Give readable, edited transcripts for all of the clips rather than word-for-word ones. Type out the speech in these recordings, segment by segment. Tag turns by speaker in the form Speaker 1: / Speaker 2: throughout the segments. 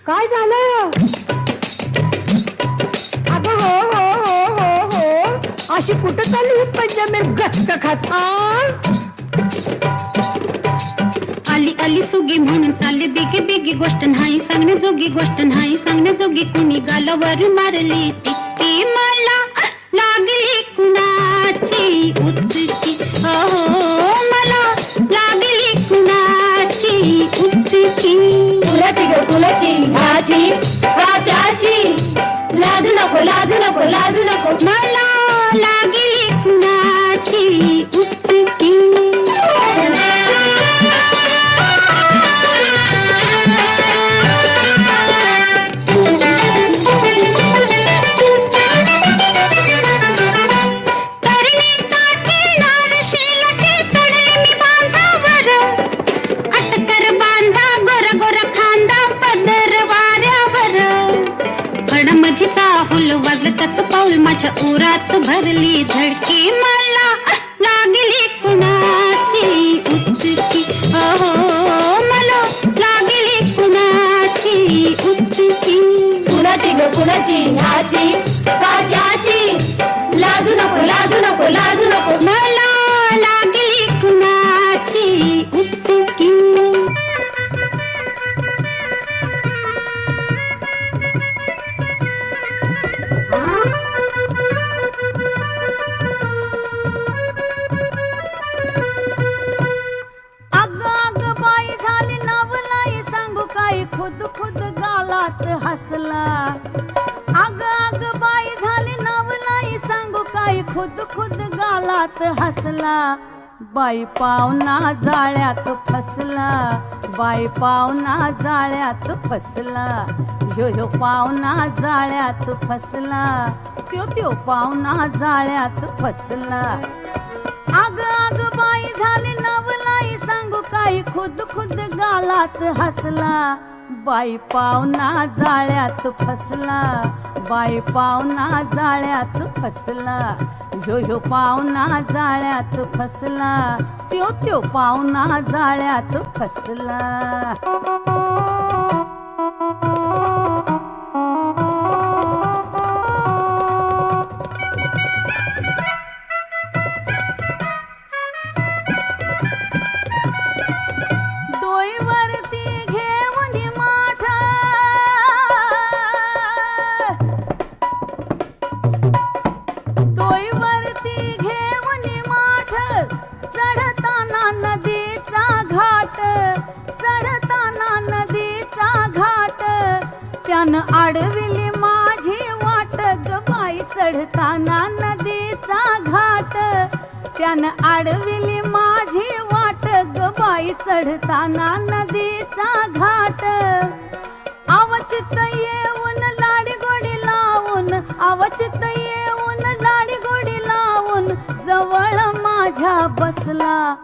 Speaker 1: काय झालं? अगं हो हो हो हो हो, अशी कुठं चालली पंजाबी गचका खात?
Speaker 2: आली आली सुगी म्हणून चालली बिगी बिगी, गोष्ट नाही सांगण्याजोगी, गोष्ट नाही सांगण्याजोगी. कुणी गालावर मारली टिचकी, मला लागली कुणाची उचकी. हो मला लागली कुणाची उचकी.
Speaker 1: फुलाची ग फुलाची, ह्याची का त्याची, लाजू नको लाजू नको लाजू नको,
Speaker 2: मला लागली कुणाची उचकी. पाऊल माझ्या उरात भरली धडकी, मला लागली कुणाची उचकी. हो मला लागली कुणाची उचकी.
Speaker 1: कुणाची ग कुणाची, ह्याची का त्याची, लाजू नको लाजू नको लाजू नको,
Speaker 2: मला लागली कुणाची उचकी.
Speaker 3: खुद खुद गालात हसला. अग अग बाई झाली नवलाई, सांगू काय खुद खुद गालात हसला. बाई पावना जाळ्यात फसला, बाई पावना जाळ्यात फसला. ह्यो पावना जाळ्यात फसला, त्यो पावना जाळ्यात फसला. अग अग बाई झाली नवलाई, सांगू काय खुद खुद गालात हसला. बाई पावना जाळ्यात फसला, बाई पावना जाळ्यात फसला. ह्यो पावना जाळ्यात फसला, त्यो पावना जाळ्यात फसला. आडविली माझी वाट ग बाई, चढताना नदीचा घाट. त्यानं आडविली माझी वाट ग बाई, चढताना नदीचा घाट. अवचित येऊन लाडी गोडी लावून, अवचित येऊन लाडी गोडी लावून, जवळ माझ्या बसला.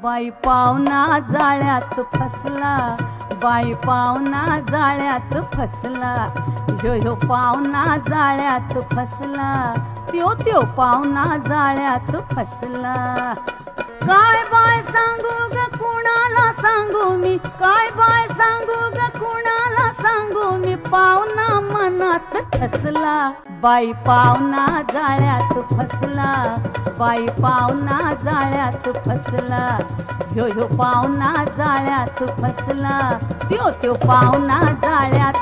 Speaker 3: बाई पावना जाळ्यात फसला, बाई पावना जाळ्यात फसला. ह्यो पावना जाळ्यात फसला, त्यो पावना जाळ्यात फसला. काय बाय सांगू ग कुणाला सांगू मी, काय बाय सांगू ग कुणाला सांगू मी, पावना मनात फसला. बाई पावना जाळ्यात फसला, बाई पावना जाळ्यात फसला. ह्यो पावना जाळ्यात फसला, त्यो पावना जाळ्यात